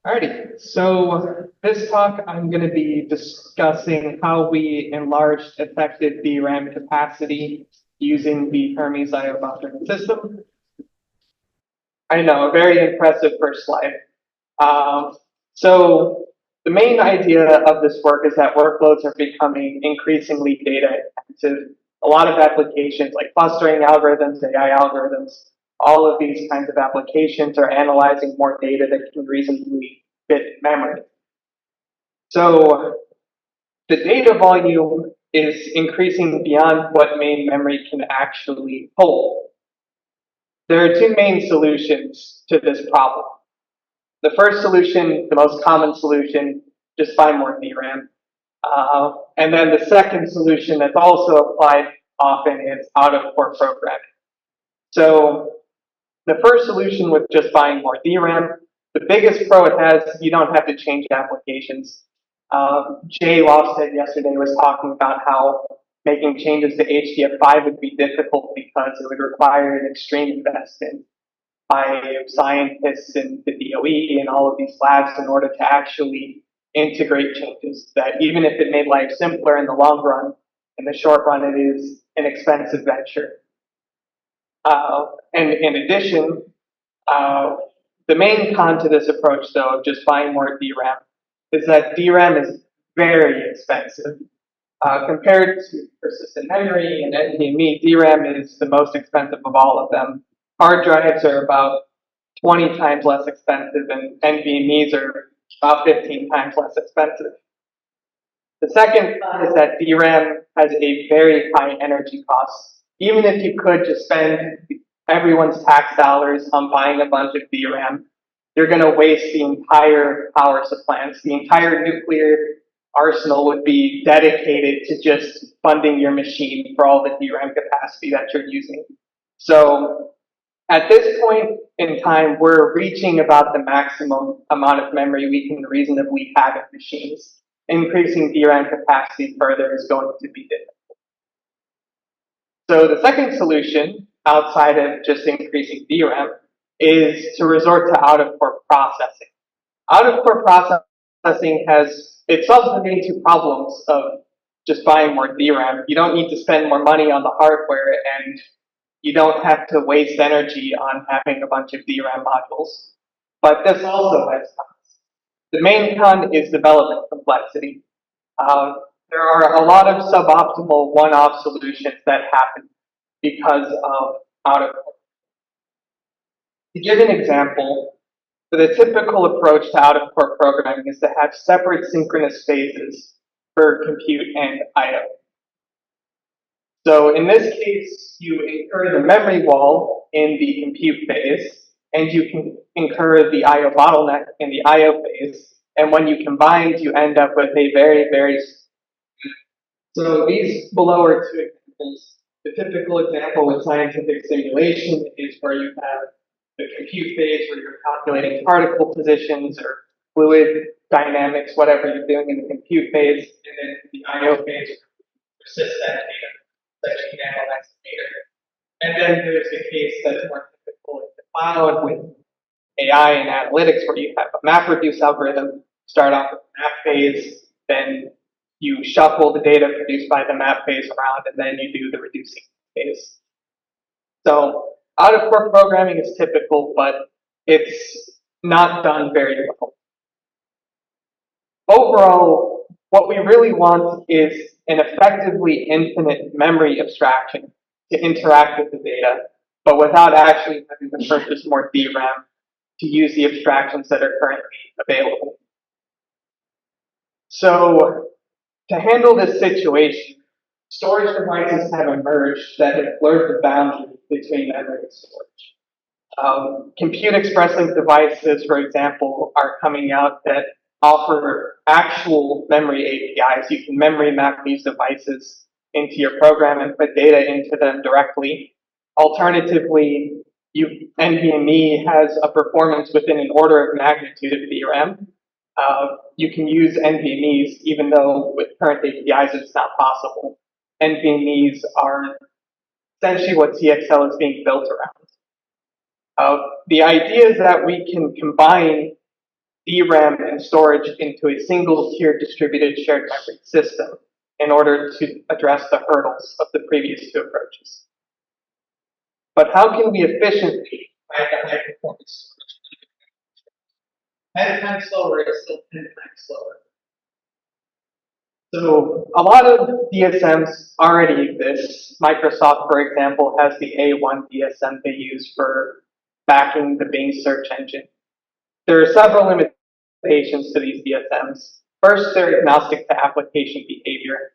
Alrighty, so this talk I'm going to be discussing how we enlarged effective DRAM capacity using the Hermes I/O bottleneck system. I know, a very impressive first slide. So the main idea of this work is that workloads are becoming increasingly data intensive. A lot of applications like clustering algorithms, AI algorithms, all of these kinds of applications are analyzing more data that can reasonably fit memory. So the data volume is increasing beyond what main memory can actually hold. There are two main solutions to this problem. The first solution, the most common solution, just buy more DRAM. And then the second solution that's also applied often is out-of-core programming. So the first solution with just buying more DRAM, the biggest pro it has, you don't have to change applications. Jay Lofstead yesterday was talking about how making changes to HDF5 would be difficult because it would require an extreme investment by scientists in the DOE and all of these labs in order to actually integrate changes that even if it made life simpler in the long run, in the short run, it is an expensive venture. And in addition, the main con to this approach, though, of just buying more DRAM, is that DRAM is very expensive. Compared to persistent memory and NVMe, DRAM is the most expensive of all of them. Hard drives are about 20 times less expensive, and NVMe's are about 15 times less expensive. The second is that DRAM has a very high energy cost. Even if you could just spend everyone's tax dollars on buying a bunch of DRAM, you're going to waste the entire power supply. The entire nuclear arsenal would be dedicated to just funding your machine for all the DRAM capacity that you're using. So at this point in time, we're reaching about the maximum amount of memory we can reasonably have in machines. Increasing DRAM capacity further is going to be difficult. So the second solution, outside of just increasing DRAM, is to resort to out-of-core processing. Out-of-core processing it solves the main two problems of just buying more DRAM. You don't need to spend more money on the hardware, and you don't have to waste energy on having a bunch of DRAM modules. But this also has cons. The main con is development complexity. There are a lot of suboptimal one-off solutions that happen because of out-of-core. To give an example, the typical approach to out-of-core programming is to have separate synchronous phases for compute and I/O. So in this case, you incur the memory wall in the compute phase, and you can incur the I/O bottleneck in the I/O phase. And when you combine, you end up with a very, very. So these below are two examples. The typical example with scientific simulation is where you have the compute phase where you're calculating particle positions or fluid dynamics, whatever you're doing in the compute phase, and then the I/O phase persists that data that you can analyze the data. And then there's the case that's more typical in the cloud with AI and analytics, where you have a MapReduce algorithm, start off with the map phase, then you shuffle the data produced by the map phase around, and then you do the reducing phase. So out-of-core programming is typical, but it's not done very well. Overall, what we really want is an effectively infinite memory abstraction to interact with the data, but without actually having to purchase more DRAM to use the abstractions that are currently available. So to handle this situation, storage devices have emerged that have blurred the boundary between memory and storage. Compute Express Link devices, for example, are coming out that offer actual memory APIs. You can memory map these devices into your program and put data into them directly. Alternatively, NVMe has a performance within an order of magnitude of DRAM. You can use NVMe's even though with current APIs it's not possible. NVMe's are essentially what CXL is being built around. The idea is that we can combine DRAM and storage into a single tier distributed shared memory system in order to address the hurdles of the previous two approaches. But how can we efficiently provide the high performance storage? 10 times slower is still 10 times slower. So a lot of DSMs already exist. Microsoft, for example, has the A1 DSM they use for backing the Bing search engine. There are several limitations to these DSMs. First, they're agnostic to application behavior.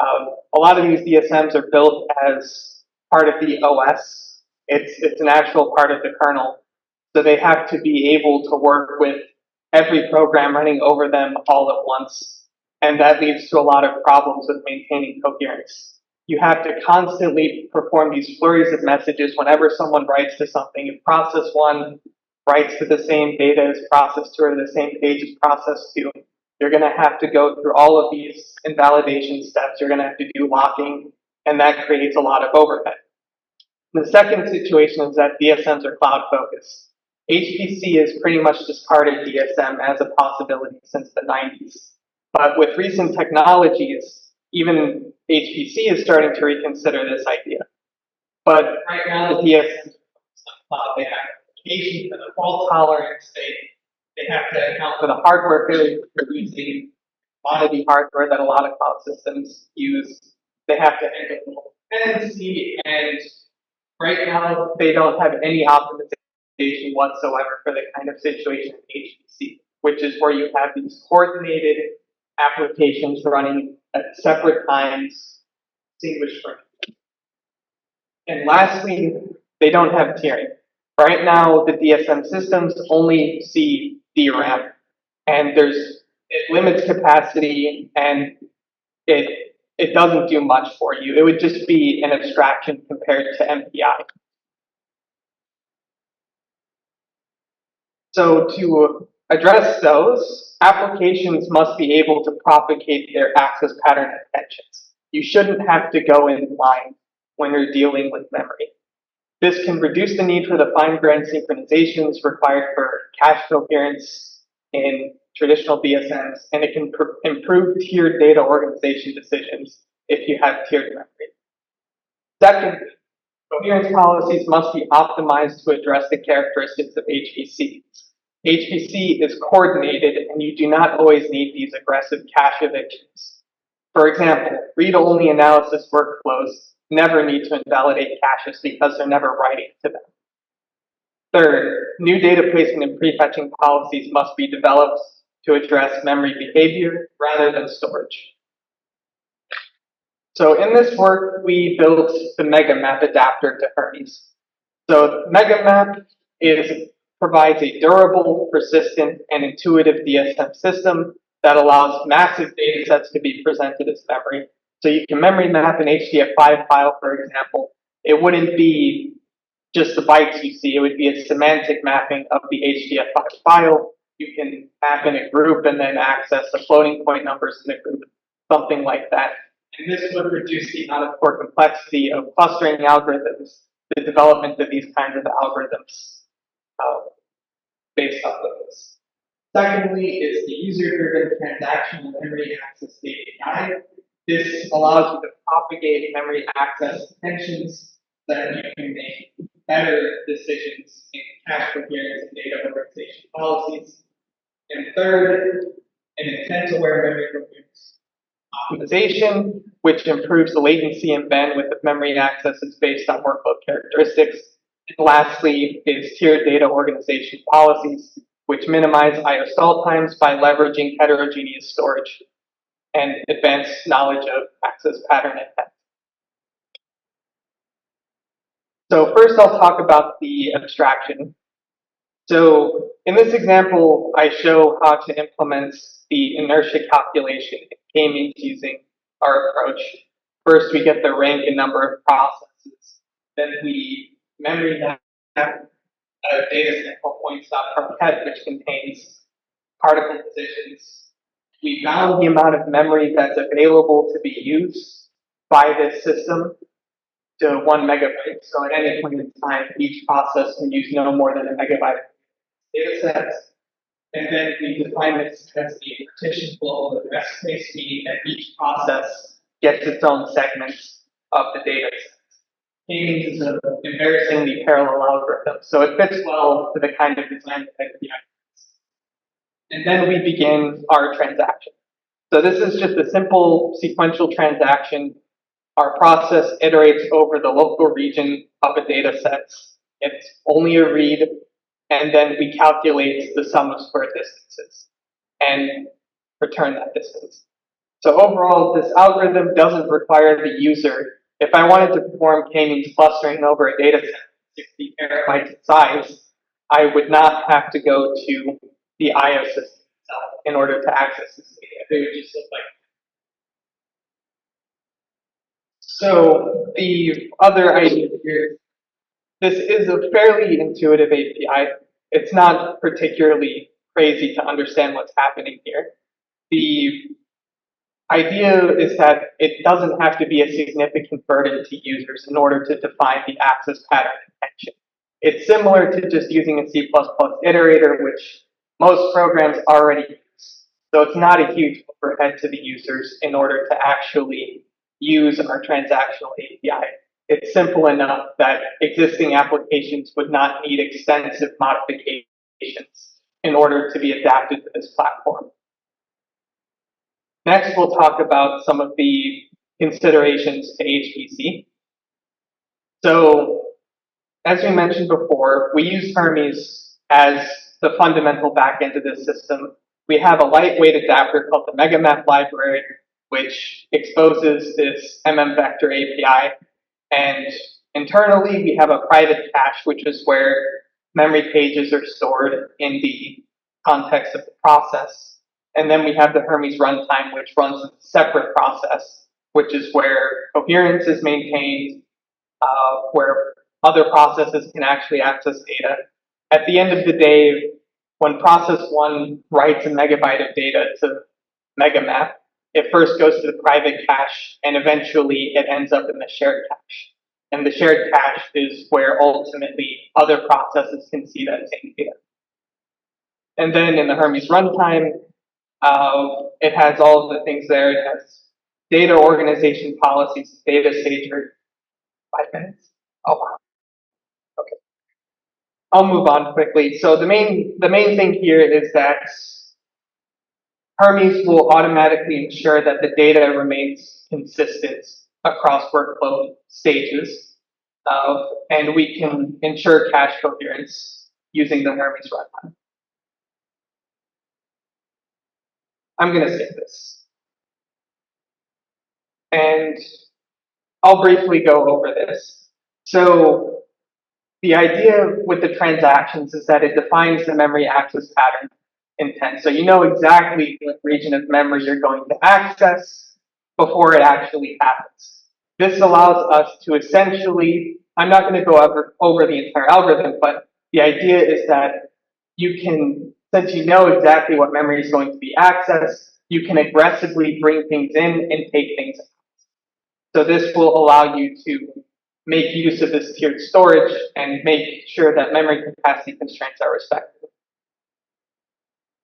A lot of these DSMs are built as part of the OS. It's an actual part of the kernel. So they have to be able to work with every program running over them all at once. And that leads to a lot of problems with maintaining coherence. You have to constantly perform these flurries of messages whenever someone writes to something. If process one writes to the same data as process two or the same page as process two, you're going to have to go through all of these invalidation steps. You're going to have to do locking, and that creates a lot of overhead. The second situation is that DSMs are cloud focused. HPC has pretty much discarded DSM as a possibility since the 90s. But with recent technologies, even HPC is starting to reconsider this idea. But right now, the DSMs are cloud. They have application for the fault tolerance. They have to account for the hardware failure producing commodity hardware that a lot of cloud systems use. They have to handle dependency, and right now they don't have any optimization whatsoever for the kind of situation in HPC, which is where you have these coordinated applications running at separate times, distinguished from each other. And lastly, they don't have tiering. Right now, the DSM systems only see DRAM, and it limits capacity, and it doesn't do much for you. It would just be an abstraction compared to MPI. So to address those, applications must be able to propagate their access pattern intentions. You shouldn't have to go in line when you're dealing with memory. This can reduce the need for the fine-grained synchronizations required for cache coherence in traditional DSMs, and it can improve tiered data organization decisions if you have tiered memory. Second, coherence policies must be optimized to address the characteristics of HPC. HPC is coordinated, and you do not always need these aggressive cache evictions. For example, read-only analysis workflows never need to invalidate caches because they're never writing to them. Third, new data placement and prefetching policies must be developed to address memory behavior rather than storage. So in this work, we built the MegaMap adapter to Hermes. So MegaMap provides a durable, persistent, and intuitive DSM system that allows massive data sets to be presented as memory. So you can memory map an HDF5 file, for example. It wouldn't be just the bytes you see. It would be a semantic mapping of the HDF5 file. You can map in a group and then access the floating point numbers in a group, something like that. And this would reduce the amount of core complexity of clustering algorithms, the development of these kinds of algorithms based off of this. Secondly is the user-driven transactional memory access API. This allows you to propagate memory access intentions so that you can make better decisions in cache coherence and data organization policies. And third, an intent-aware memory coherence optimization, which improves the latency and bandwidth of memory accesses based on workload characteristics. And lastly is tiered data organization policies, which minimize I/O stall times by leveraging heterogeneous storage and advanced knowledge of access pattern intent. So first I'll talk about the abstraction. So in this example, I show how to implement the inertia calculation in k-means using our approach. First, we get the rank and number of processes. Then we memory map a data set called points.parquet, which contains particle positions. We bound the amount of memory that's available to be used by this system to 1 megabyte. So at any point in time, each process can use no more than a megabyte of data sets. And then we define this as the partition flow of the rest space, meaning that each process gets its own segments of the data set. K-means is an embarrassingly parallel algorithm, so it fits well to the kind of design that we have. And then we begin our transaction. So this is just a simple sequential transaction. Our process iterates over the local region of a data set. It's only a read, and then we calculate the sum of square distances and return that distance. So overall, this algorithm doesn't require the user. If I wanted to perform K-means clustering over a data set 60 terabytes in size, I would not have to go to the IO system itself in order to access this data. It would just look like. So the other idea here, this is a fairly intuitive API. It's not particularly crazy to understand what's happening here. The idea is that it doesn't have to be a significant burden to users in order to define the access pattern intention. It's similar to just using a C++ iterator, which most programs already use. So it's not a huge overhead to the users in order to actually use our transactional API. It's simple enough that existing applications would not need extensive modifications in order to be adapted to this platform. Next, we'll talk about some of the considerations to HPC. So, as we mentioned before, we use Hermes as the fundamental backend of this system. We have a lightweight adapter called the MegaMap library, which exposes this vector API. And internally, we have a private cache, which is where memory pages are stored in the context of the process. And then we have the Hermes runtime, which runs a separate process, which is where coherence is maintained, where other processes can actually access data. At the end of the day, when process one writes a megabyte of data to MegaMap, it first goes to the private cache, and eventually it ends up in the shared cache. And the shared cache is where ultimately other processes can see that same data. And then in the Hermes runtime, it has all of the things there. It has data organization policies, data stager. 5 minutes? Oh, wow. Okay. I'll move on quickly. So the main thing here is that Hermes will automatically ensure that the data remains consistent across workload stages, and we can ensure cache coherence using the Hermes runtime. I'm going to skip this. And I'll briefly go over this. So the idea with the transactions is that it defines the memory access pattern intent. So you know exactly what region of memory you're going to access before it actually happens. This allows us to essentially, I'm not going to go over the entire algorithm, but the idea is that you can, since you know exactly what memory is going to be accessed, you can aggressively bring things in and take things out. So this will allow you to make use of this tiered storage and make sure that memory capacity constraints are respected.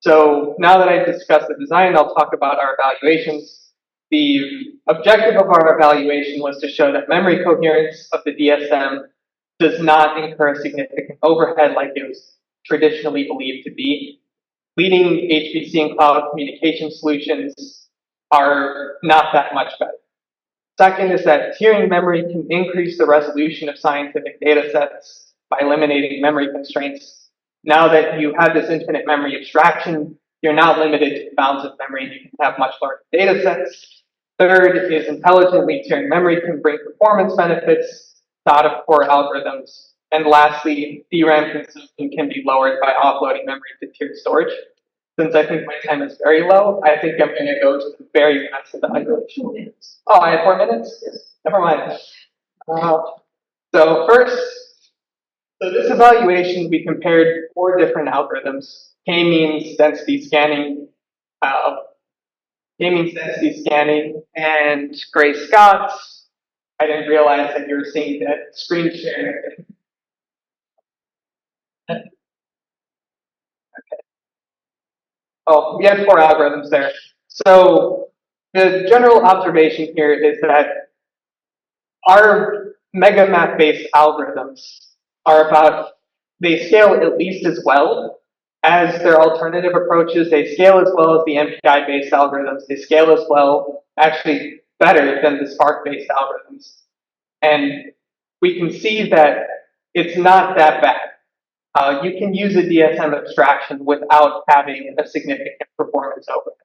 So now that I've discussed the design, I'll talk about our evaluations. The objective of our evaluation was to show that memory coherence of the DSM does not incur significant overhead like it was traditionally believed to be. Leading HPC and cloud communication solutions are not that much better. Second is that tiering memory can increase the resolution of scientific data sets by eliminating memory constraints. Now that you have this infinite memory abstraction, you're not limited to the bounds of memory, and you can have much larger data sets. Third is intelligently tiering memory can bring performance benefits to out-of-core algorithms. And lastly, DRAM consumption can be lowered by offloading memory to tiered storage. Since I think my time is very low, I think I'm going to go to the very last evaluation. Oh, I have 4 minutes? Yes. Never mind. So this evaluation, we compared 4 different algorithms: k-means density scanning, and Gray-Scott. I didn't realize that you were seeing that screen share. Okay. Oh, we had 4 algorithms there. So the general observation here is that our mega map based algorithms are they scale at least as well as their alternative approaches. They scale as well as the MPI based algorithms. They scale as well, actually better than the Spark based algorithms. And we can see that it's not that bad. You can use a DSM abstraction without having a significant performance overhead.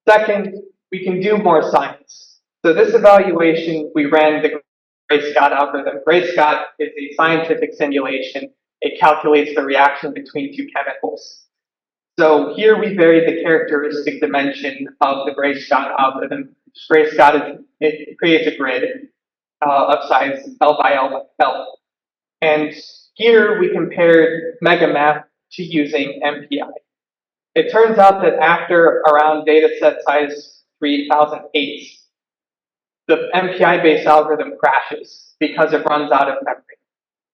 Second, we can do more science. So this evaluation, we ran the Gray-Scott algorithm. Gray-Scott is a scientific simulation. It calculates the reaction between 2 chemicals. So here we vary the characteristic dimension of the Gray-Scott algorithm. Gray-Scott it creates a grid of size L by L. And here we compared MegaMap to using MPI. It turns out that after around dataset size 3008, the MPI-based algorithm crashes because it runs out of memory.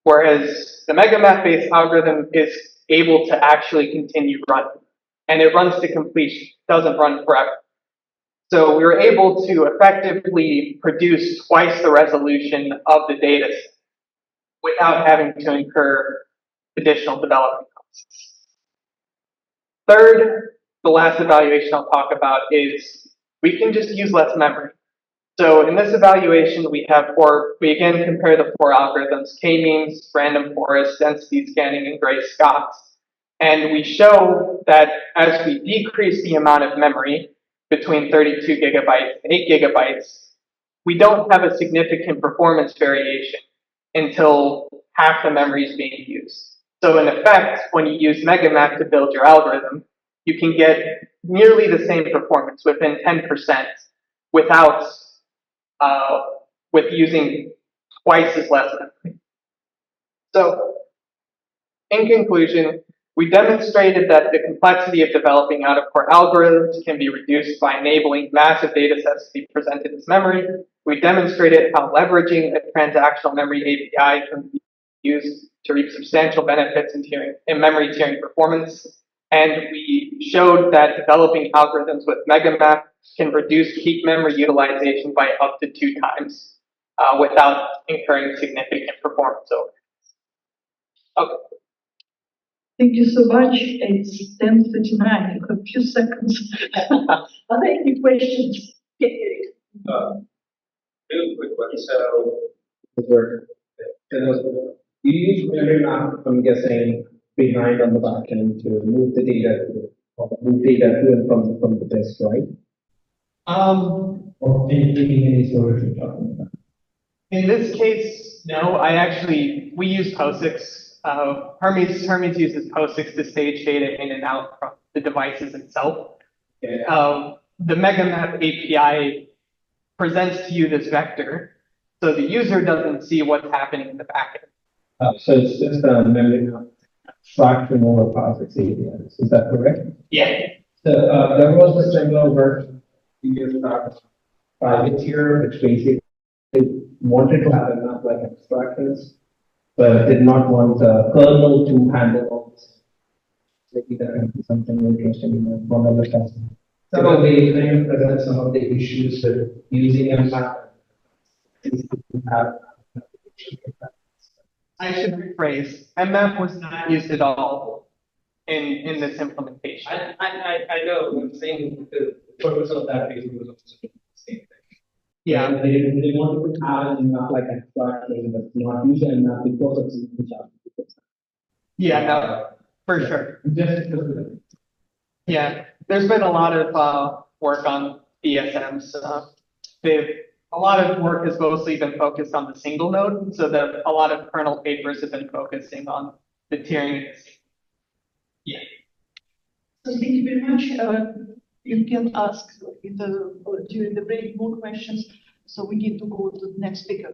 Whereas the MegaMap-based algorithm is able to actually continue running. And it runs to completion, doesn't run forever. So we were able to effectively produce twice the resolution of the dataset without having to incur additional development costs. Third, the last evaluation I'll talk about is we can just use less memory. So in this evaluation, we again compare the 4 algorithms, k-means, random forest, density scanning, and Gray-Scott. And we show that as we decrease the amount of memory between 32 gigabytes and 8 gigabytes, we don't have a significant performance variation until half the memory is being used. So in effect, when you use MegaMap to build your algorithm, you can get nearly the same performance within 10% without with using twice as less memory. So in conclusion, we demonstrated that the complexity of developing out-of-core algorithms can be reduced by enabling massive data sets to be presented as memory. We demonstrated how leveraging a transactional memory API can be used to reap substantial benefits in memory tiering performance. And we showed that developing algorithms with MegaMap can reduce peak memory utilization by up to 2 times without incurring significant performance overheads. Okay. Thank you so much. It's 10:39. You have a few seconds. Are there any questions? Real quick one. You use memory map, I'm guessing, behind on the back end to move the data to and from the disk, right? Or any storage you're talking about. In this case, no. We use POSIX. Hermes uses POSIX to stage data in and out from the devices itself. Yeah. The MegaMap API presents to you this vector, so the user doesn't see what's happening in the backend. So it's just a memory map abstraction over POSIX APIs. Is that correct? Yeah. So there was a similar version few years back, private tier, which basically wanted to have enough like abstractions, but did not want the kernel to handle all this. Maybe that can be something interesting in the model of testing. So they kind of present some of the issues with using a map. I should rephrase. mmap was not used at all in this implementation. I know. I'm saying the purpose of that is also the same thing. Yeah. They wanted to have enough like abstraction, but not use enough because of some challenges. Yeah, no, for sure. Just because of it. Yeah, there's been a lot of work on DSMs. A lot of work has mostly been focused on the single node, so that a lot of kernel papers have been focusing on the tiering. Yeah. So thank you very much. You can ask during the break more questions. So we need to go to the next speaker.